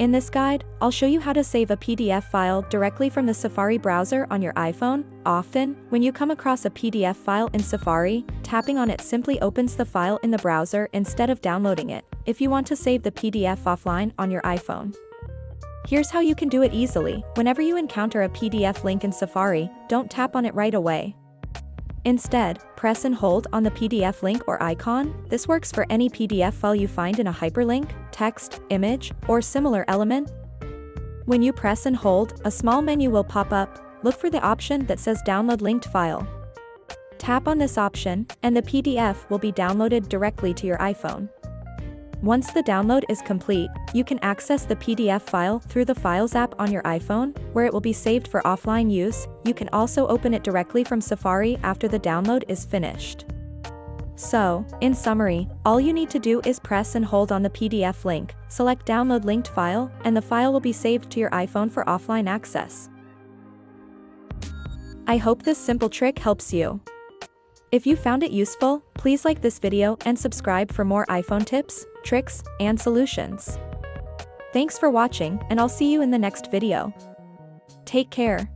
In this guide, I'll show you how to save a PDF file directly from the Safari browser on your iPhone. Often, when you come across a PDF file in Safari, tapping on it simply opens the file in the browser instead of downloading it, if you want to save the PDF offline on your iPhone. Here's how you can do it easily. Whenever you encounter a PDF link in Safari, don't tap on it right away. Instead, press and hold on the PDF link or icon. This works for any PDF file you find in a hyperlink, text, image, or similar element. When you press and hold, a small menu will pop up. Look for the option that says Download Linked File. Tap on this option, and the PDF will be downloaded directly to your iPhone. Once the download is complete, you can access the PDF file through the Files app on your iPhone, where it will be saved for offline use. You can also open it directly from Safari after the download is finished. So, in summary, all you need to do is press and hold on the PDF link, select Download Linked File, and the file will be saved to your iPhone for offline access. I hope this simple trick helps you. If you found it useful, please like this video and subscribe for more iPhone tips, tricks, and solutions. Thanks for watching, and I'll see you in the next video. Take care.